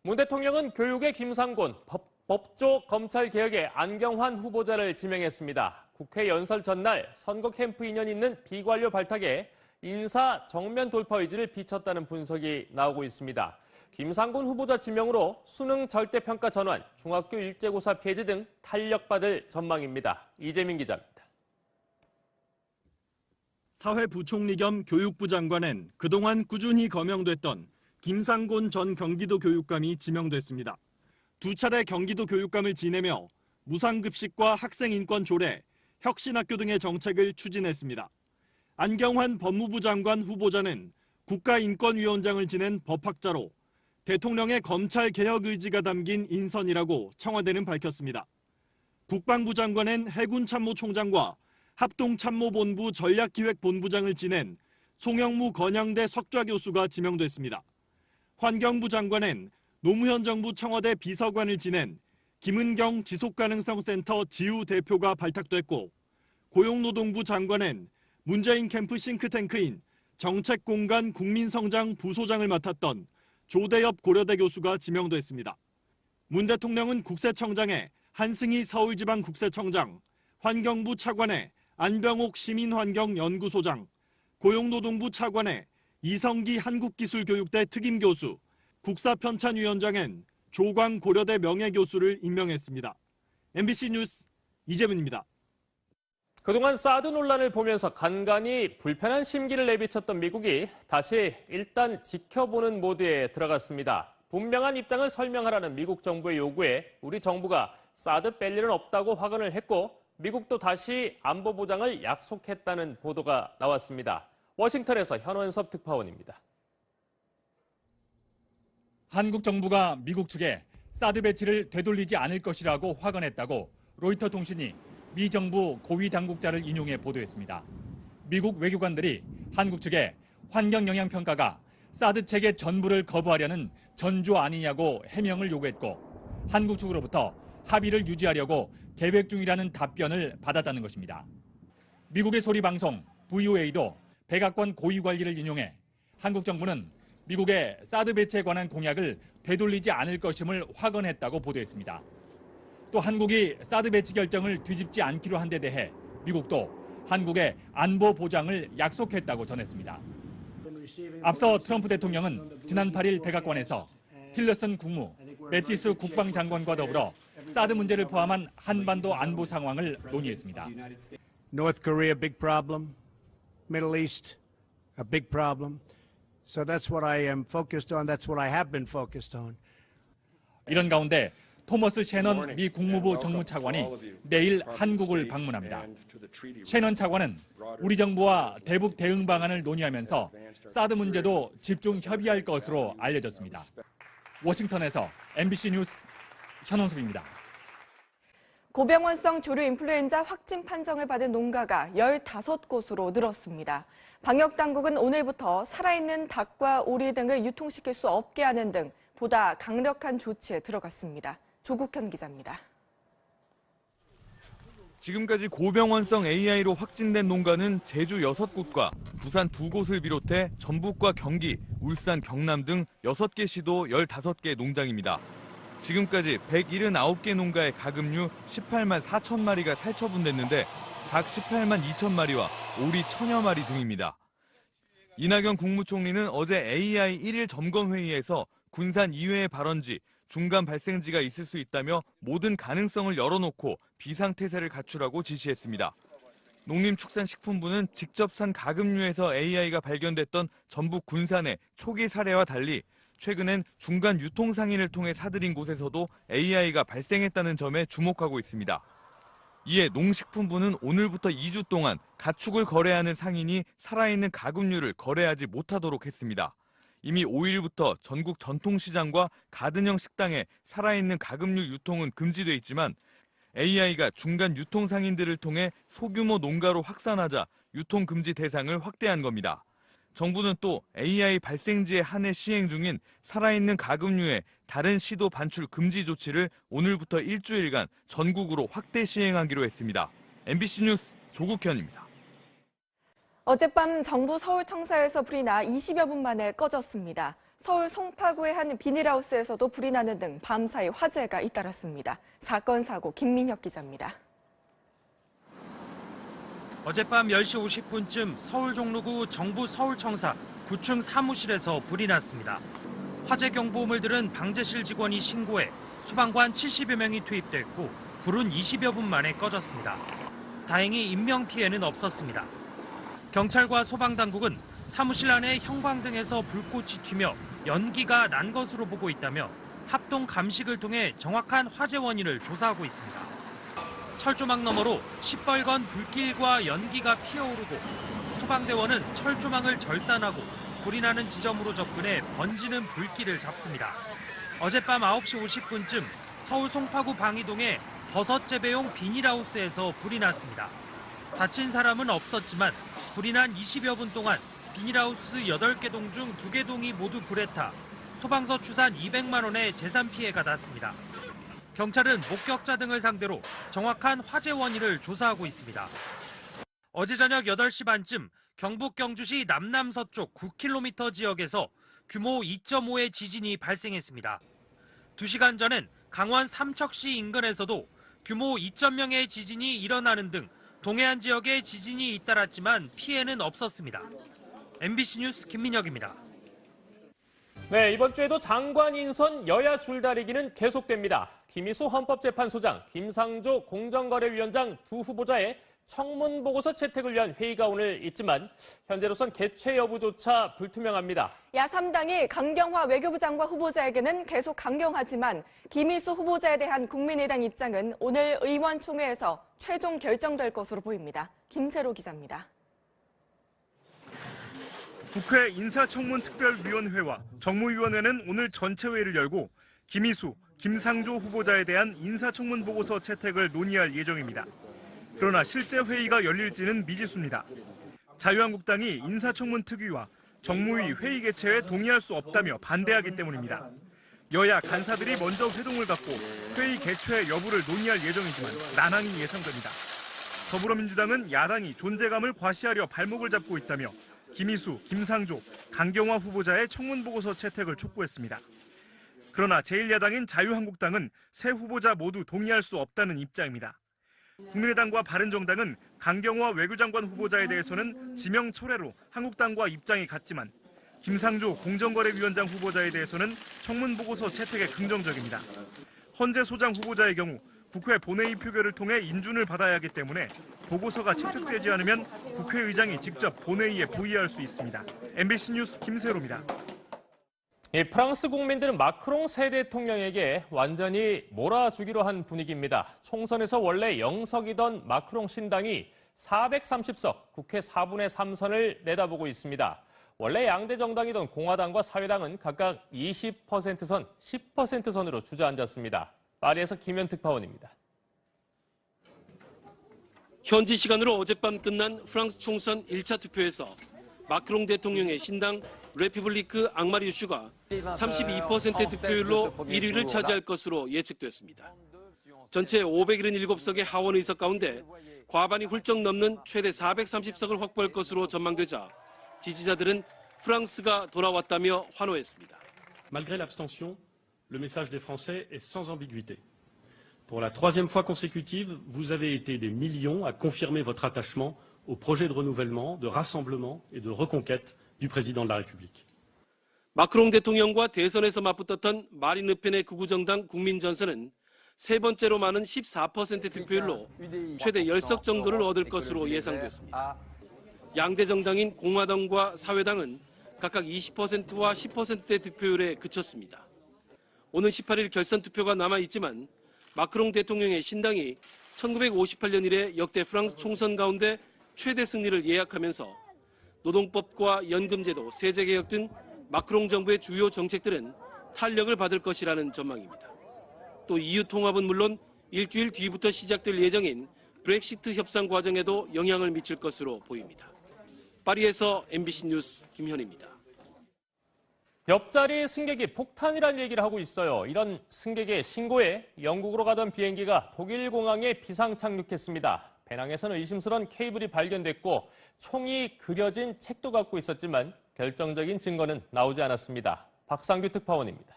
문 대통령은 교육의 김상곤, 법조 검찰 개혁의 안경환 후보자를 지명했습니다. 국회 연설 전날 선거 캠프 인연 있는 비관료 발탁에 인사 정면 돌파 의지를 비쳤다는 분석이 나오고 있습니다. 김상곤 후보자 지명으로 수능 절대평가 전환, 중학교 일제고사 폐지 등 탄력받을 전망입니다. 이재민 기자입니다. 사회부총리 겸 교육부 장관은 그동안 꾸준히 거명됐던 김상곤 전 경기도 교육감이 지명됐습니다. 두 차례 경기도 교육감을 지내며 무상급식과 학생인권 조례, 혁신학교 등의 정책을 추진했습니다. 안경환 법무부 장관 후보자는 국가인권위원장을 지낸 법학자로 대통령의 검찰 개혁 의지가 담긴 인선이라고 청와대는 밝혔습니다. 국방부 장관은 해군참모총장과 합동참모본부 전략기획본부장을 지낸 송영무 건양대 석좌 교수가 지명됐습니다. 환경부 장관은 노무현 정부 청와대 비서관을 지낸 김은경 지속가능성센터 지우 대표가 발탁됐고, 고용노동부 장관은 문재인 캠프 싱크탱크인 정책공간 국민성장 부소장을 맡았던 조대엽 고려대 교수가 지명됐습니다. 문 대통령은 국세청장에 한승희 서울지방국세청장, 환경부 차관에 안병옥 시민환경연구소장, 고용노동부 차관에 이성기 한국기술교육대 특임교수, 국사편찬위원장엔 조광 고려대 명예교수를 임명했습니다. MBC 뉴스 이재민입니다. 그동안 사드 논란을 보면서 간간히 불편한 심기를 내비쳤던 미국이 다시 일단 지켜보는 모드에 들어갔습니다. 분명한 입장을 설명하라는 미국 정부의 요구에 우리 정부가 사드 뺄 일은 없다고 확언을 했고, 미국도 다시 안보 보장을 약속했다는 보도가 나왔습니다. 워싱턴에서 현원섭 특파원입니다. 한국 정부가 미국 측에 사드 배치를 되돌리지 않을 것이라고 확언했다고 로이터 통신이 미 정부 고위 당국자를 인용해 보도했습니다. 미국 외교관들이 한국 측에 환경 영향 평가가 사드 체계 전부를 거부하려는 전조 아니냐고 해명을 요구했고, 한국 측으로부터 합의를 유지하려고 계획 중이라는 답변을 받았다는 것입니다. 미국의 소리 방송 VOA도 백악관 고위 관리를 인용해 한국 정부는 미국의 사드 배치에 관한 공약을 되돌리지 않을 것임을 확언했다고 보도했습니다. 또 한국이 사드 배치 결정을 뒤집지 않기로 한 데 대해 미국도 한국의 안보 보장을 약속했다고 전했습니다. 앞서 트럼프 대통령은 지난 8일 백악관에서 틸러슨 국무, 매티스 국방장관과 더불어 사드 문제를 포함한 한반도 안보 상황을 논의했습니다. North Korea, big problem. Middle East, a big problem. So that's what I am focused on. That's what I have been focused on. 이런 가운데 토머스 셰넌 미 국무부 정무차관이 내일 한국을 방문합니다. 셰넌 차관은 우리 정부와 대북 대응 방안을 논의하면서 사드 문제도 집중 협의할 것으로 알려졌습니다. 워싱턴에서 MBC 뉴스 현원섭입니다. 고병원성 조류 인플루엔자 확진 판정을 받은 농가가 15곳으로 늘었습니다. 방역당국은 오늘부터 살아있는 닭과 오리 등을 유통시킬 수 없게 하는 등 보다 강력한 조치에 들어갔습니다. 조국현 기자입니다. 지금까지 고병원성 AI로 확진된 농가는 제주 6곳과 부산 2곳을 비롯해 전북과 경기, 울산, 경남 등 6개 시도 15개 농장입니다. 지금까지 179개 농가의 가금류 18만 4천 마리가 살처분됐는데 닭 18만 2천 마리와 오리 1,000여 마리 등입니다. 이낙연 국무총리는 어제 AI 1일 점검회의에서 군산 이외의 발원지, 중간 발생지가 있을 수 있다며 모든 가능성을 열어놓고 비상태세를 갖추라고 지시했습니다. 농림축산식품부는 직접 산 가금류에서 AI가 발견됐던 전북 군산의 초기 사례와 달리 최근엔 중간 유통 상인을 통해 사들인 곳에서도 AI가 발생했다는 점에 주목하고 있습니다. 이에 농식품부는 오늘부터 2주 동안 가축을 거래하는 상인이 살아있는 가금류를 거래하지 못하도록 했습니다. 이미 5일부터 전국 전통시장과 가든형 식당에 살아있는 가금류 유통은 금지돼 있지만 AI가 중간 유통 상인들을 통해 소규모 농가로 확산하자 유통 금지 대상을 확대한 겁니다. 정부는 또 AI 발생지에 한해 시행 중인 살아있는 가금류의 다른 시도 반출 금지 조치를 오늘부터 일주일간 전국으로 확대 시행하기로 했습니다. MBC 뉴스 조국현입니다. 어젯밤 정부 서울청사에서 불이 나 20여 분 만에 꺼졌습니다. 서울 송파구의 한 비닐하우스에서도 불이 나는 등 밤사이 화재가 잇따랐습니다. 사건 사고 김민혁 기자입니다. 어젯밤 10시 50분쯤 서울 종로구 정부 서울청사 9층 사무실에서 불이 났습니다. 화재 경보음을 들은 방재실 직원이 신고해 소방관 70여 명이 투입됐고 불은 20여 분 만에 꺼졌습니다. 다행히 인명피해는 없었습니다. 경찰과 소방당국은 사무실 안에 형광등에서 불꽃이 튀며 연기가 난 것으로 보고 있다며 합동 감식을 통해 정확한 화재 원인을 조사하고 있습니다. 철조망 너머로 시뻘건 불길과 연기가 피어오르고 소방대원은 철조망을 절단하고 불이 나는 지점으로 접근해 번지는 불길을 잡습니다. 어젯밤 9시 50분쯤 서울 송파구 방이동의 버섯 재배용 비닐하우스에서 불이 났습니다. 다친 사람은 없었지만 불이 난 20여 분 동안 비닐하우스 8개 동 중 2개 동이 모두 불에 타 소방서 추산 200만 원의 재산 피해가 났습니다. 경찰은 목격자 등을 상대로 정확한 화재 원인을 조사하고 있습니다. 어제 저녁 8시 반쯤 경북 경주시 남남서쪽 9km 지역에서 규모 2.5의 지진이 발생했습니다. 2시간 전엔 강원 삼척시 인근에서도 규모 2.0의 지진이 일어나는 등 동해안 지역에 지진이 잇따랐지만 피해는 없었습니다. MBC 뉴스 김민혁입니다. 네, 이번 주에도 장관 인선 여야 줄다리기는 계속됩니다. 김희수 헌법재판소장, 김상조 공정거래위원장 두 후보자의 청문 보고서 채택을 위한 회의가 오늘 있지만 현재로선 개최 여부조차 불투명합니다. 야3당이 강경화 외교부 장관 후보자에게는 계속 강경하지만 김희수 후보자에 대한 국민의당 입장은 오늘 의원총회에서 최종 결정될 것으로 보입니다. 김세로 기자입니다. 국회 인사청문특별위원회와 정무위원회는 오늘 전체 회의를 열고 김희수, 김상조 후보자에 대한 인사청문 보고서 채택을 논의할 예정입니다. 그러나 실제 회의가 열릴지는 미지수입니다. 자유한국당이 인사청문특위와 정무위 회의 개최에 동의할 수 없다며 반대하기 때문입니다. 여야 간사들이 먼저 회동을 갖고 회의 개최 여부를 논의할 예정이지만 난항이 예상됩니다. 더불어민주당은 야당이 존재감을 과시하려 발목을 잡고 있다며 김희수, 김상조, 강경화 후보자의 청문보고서 채택을 촉구했습니다. 그러나 제1야당인 자유한국당은 세 후보자 모두 동의할 수 없다는 입장입니다. 국민의당과 바른정당은 강경화 외교장관 후보자에 대해서는 지명 철회로 한국당과 입장이 같지만 김상조 공정거래위원장 후보자에 대해서는 청문보고서 채택에 긍정적입니다. 헌재 소장 후보자의 경우 국회 본회의 표결을 통해 인준을 받아야 하기 때문에 보고서가 채택되지 않으면 국회의장이 직접 본회의에 부의할 수 있습니다. MBC 뉴스 김세로입니다. 프랑스 국민들은 마크롱 새 대통령에게 완전히 몰아주기로 한 분위기입니다. 총선에서 원래 0석이던 마크롱 신당이 430석, 국회 4분의 3선을 내다보고 있습니다. 원래 양대 정당이던 공화당과 사회당은 각각 20%선, 10%선으로 주저앉았습니다. 파리에서 김현 특파원입니다. 현지 시간으로 어젯밤 끝난 프랑스 총선 1차 투표에서 마크롱 대통령의 신당 레피블리크 앙마리우슈가 32% 득표율로 1위를 차지할 것으로 예측됐습니다. 전체 577석의 하원 의석 가운데 과반이 훌쩍 넘는 최대 430석을 확보할 것으로 전망되자 지지자들은 프랑스가 돌아왔다며 환호했습니다. Malgré l'abstention, le message des Français est sans ambiguïté. Pour la troisième fois consécutive, vous avez été des millions à confirmer votre attachement au projet de renouvellement, de rassemblement et de reconquête du président de la République. 마크롱 대통령과 대선에서 맞붙었던 마린 르펜의 극우정당 국민전선은 세 번째로 많은 14% 득표율로 최대 10석 정도를 얻을 것으로 예상됐습니다. 양대 정당인 공화당과 사회당은 각각 20%와 10%의 득표율에 그쳤습니다. 오는 18일 결선 투표가 남아있지만 마크롱 대통령의 신당이 1958년 이래 역대 프랑스 총선 가운데 최대 승리를 예약하면서 노동법과 연금제도, 세제개혁 등 마크롱 정부의 주요 정책들은 탄력을 받을 것이라는 전망입니다. 또 EU 통합은 물론 일주일 뒤부터 시작될 예정인 브렉시트 협상 과정에도 영향을 미칠 것으로 보입니다. 파리에서 MBC 뉴스 김현입니다. 옆자리 승객이 폭탄이란 얘기를 하고 있어요. 이런 승객의 신고에 영국으로 가던 비행기가 독일 공항에 비상 착륙했습니다. 배낭에서는 의심스러운 케이블이 발견됐고 총이 그려진 책도 갖고 있었지만 결정적인 증거는 나오지 않았습니다. 박상규 특파원입니다.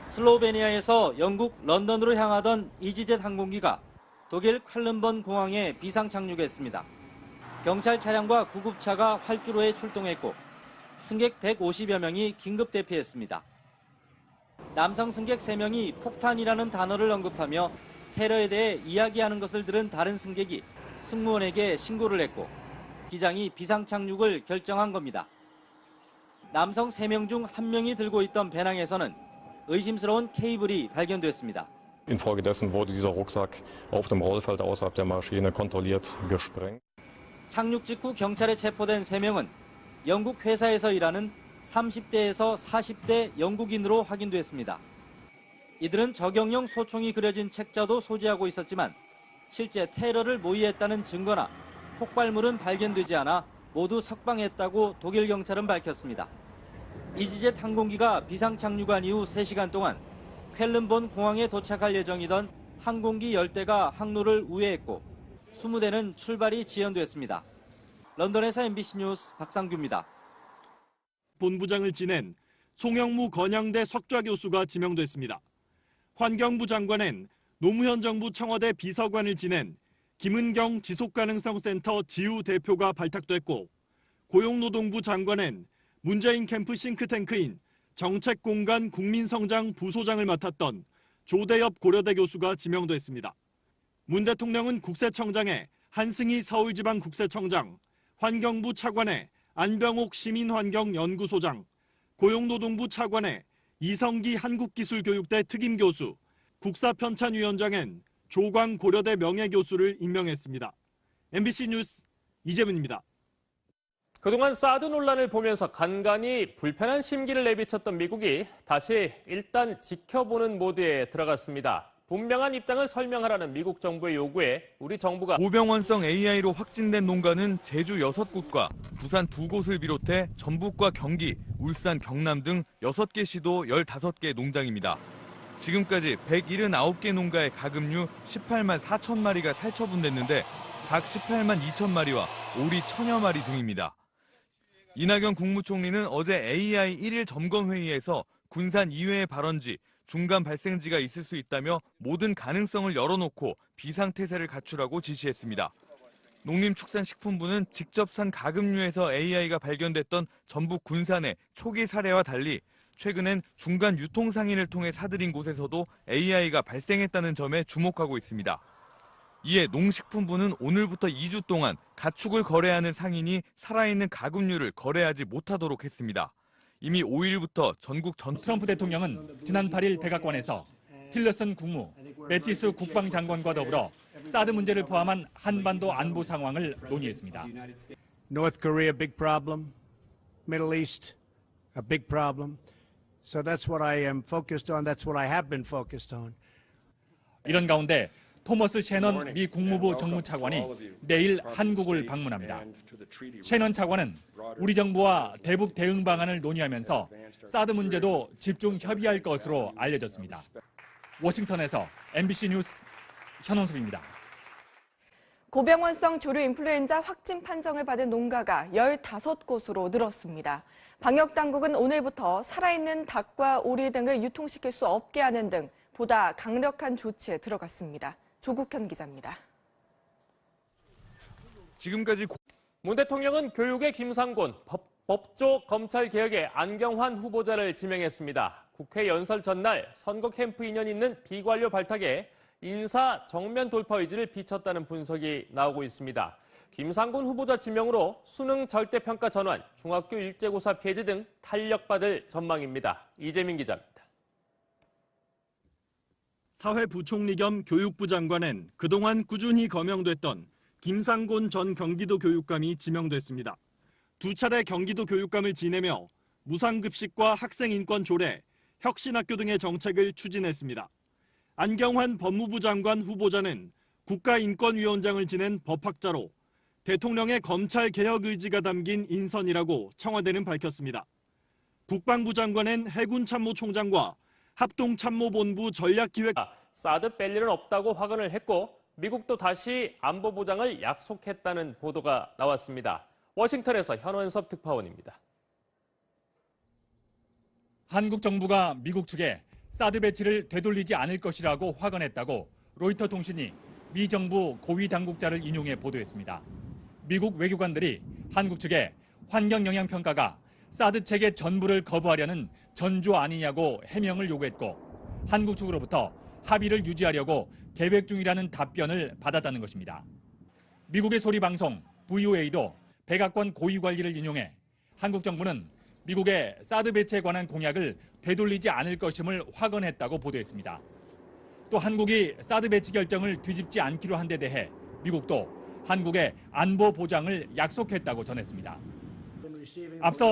슬로베니아에서 영국 런던으로 향하던 이지젯 항공기가 독일 쾰른번 공항에 비상 착륙했습니다. 경찰 차량과 구급차가 활주로에 출동했고 승객 150여 명이 긴급 대피했습니다. 남성 승객 3명이 폭탄이라는 단어를 언급하며 테러에 대해 이야기하는 것을 들은 다른 승객이 승무원에게 신고를 했고 기장이 비상 착륙을 결정한 겁니다. 남성 3명 중 1명이 들고 있던 배낭에서는 의심스러운 케이블이 발견됐습니다. Infolgedessen wurde dieser Rucksack auf dem Rollfeld außerhalb der Maschine kontrolliert gesprengt. 착륙 직후 경찰에 체포된 3명은 영국 회사에서 일하는 30대에서 40대 영국인으로 확인됐습니다. 이들은 적용용 소총이 그려진 책자도 소지하고 있었지만 실제 테러를 모의했다는 증거나 폭발물은 발견되지 않아 모두 석방했다고 독일 경찰은 밝혔습니다. 이지젯 항공기가 비상 착륙한 이후 3시간 동안 쾰른본 공항에 도착할 예정이던 항공기 10대가 항로를 우회했고 20대는 출발이 지연됐습니다. 런던에서 MBC 뉴스 박상규입니다. 본부장을 지낸 송영무 건양대 석좌 교수가 지명됐습니다. 환경부 장관엔 노무현 정부 청와대 비서관을 지낸 김은경 지속가능성센터 지우 대표가 발탁됐고 고용노동부 장관엔 문재인 캠프 싱크탱크인 정책공간 국민성장 부소장을 맡았던 조대엽 고려대 교수가 지명됐습니다. 문 대통령은 국세청장에 한승희 서울지방국세청장, 환경부 차관에 안병옥 시민환경연구소장, 고용노동부 차관에 이성기 한국기술교육대 특임교수, 국사편찬위원장엔 조광 고려대 명예교수를 임명했습니다. MBC 뉴스 이재문입니다. 그동안 사드 논란을 보면서 간간히 불편한 심기를 내비쳤던 미국이 다시 일단 지켜보는 모드에 들어갔습니다. 분명한 입장을 설명하라는 미국 정부의 요구에 우리 정부가 고병원성 AI로 확진된 농가는 제주 6곳과 부산 2곳을 비롯해 전북과 경기, 울산, 경남 등 6개 시도 15개 농장입니다. 지금까지 179개 농가의 가금류 18만 4천 마리가 살처분됐는데 닭 18만 2천 마리와 오리 1000여 마리 등입니다. 이낙연 국무총리는 어제 AI 1일 점검회의에서 군산 이외의 발원지, 중간 발생지가 있을 수 있다며 모든 가능성을 열어놓고 비상태세를 갖추라고 지시했습니다. 농림축산식품부는 직접 산 가금류에서 AI가 발견됐던 전북 군산의 초기 사례와 달리 최근엔 중간 유통 상인을 통해 사들인 곳에서도 AI가 발생했다는 점에 주목하고 있습니다. 이에 농식품부는 오늘부터 2주 동안 가축을 거래하는 상인이 살아있는 가금류를 거래하지 못하도록 했습니다. 이미 5일부터 전국 트럼프 대통령은 지난 8일 백악관에서 틸러슨 국무, 매티스 국방장관과 더불어 사드 문제를 포함한 한반도 안보 상황을 논의했습니다. North Korea, big problem. Middle East, a big problem. So that's what I am focused on. That's what I have been focused on. 이런 가운데 토머스 셰넌 미 국무부 정무차관이 내일 한국을 방문합니다. 셰넌 차관은 우리 정부와 대북 대응 방안을 논의하면서 사드 문제도 집중 협의할 것으로 알려졌습니다. 워싱턴에서 MBC 뉴스 현원석입니다. 고병원성 조류 인플루엔자 확진 판정을 받은 농가가 15곳으로 늘었습니다. 방역당국은 오늘부터 살아있는 닭과 오리 등을 유통시킬 수 없게 하는 등 보다 강력한 조치에 들어갔습니다. 조국현 기자입니다. 지금까지 문 대통령은 교육의 김상곤, 법조 검찰 개혁의 안경환 후보자를 지명했습니다. 국회 연설 전날 선거 캠프 인연 있는 비관료 발탁에 인사 정면 돌파 의지를 비쳤다는 분석이 나오고 있습니다. 김상곤 후보자 지명으로 수능 절대평가 전환, 중학교 일제고사 폐지 등 탄력받을 전망입니다. 이재민 기자입니다. 사회부총리 겸 교육부 장관엔 그동안 꾸준히 거명됐던 김상곤 전 경기도 교육감이 지명됐습니다. 2차례 경기도 교육감을 지내며 무상급식과 학생인권 조례, 혁신학교 등의 정책을 추진했습니다. 안경환 법무부 장관 후보자는 국가인권위원장을 지낸 법학자로 대통령의 검찰 개혁 의지가 담긴 인선이라고 청와대는 밝혔습니다. 국방부 장관은 해군참모총장과 합동참모본부 전략기획 사드 뺄 일은 없다고 확언을 했고 미국도 다시 안보 보장을 약속했다는 보도가 나왔습니다. 워싱턴에서 현원섭 특파원입니다. 한국 정부가 미국 측에 사드 배치를 되돌리지 않을 것이라고 확언했다고 로이터 통신이 미 정부 고위 당국자를 인용해 보도했습니다. 미국 외교관들이 한국 측에 환경 영향 평가가 사드 체계 전부를 거부하려는 전조 아니냐고 해명을 요구했고 한국 측으로부터 합의를 유지하려고 계획 중이라는 답변을 받았다는 것입니다. 미국의 소리 방송 VOA도 백악관 고위 관리를 인용해 한국 정부는 미국의 사드 배치에 관한 공약을 되돌리지 않을 것임을 확언했다고 보도했습니다. 또 한국이 사드 배치 결정을 뒤집지 않기로 한 데 대해 미국도 한국의 안보 보장을 약속했다고 전했습니다. 앞서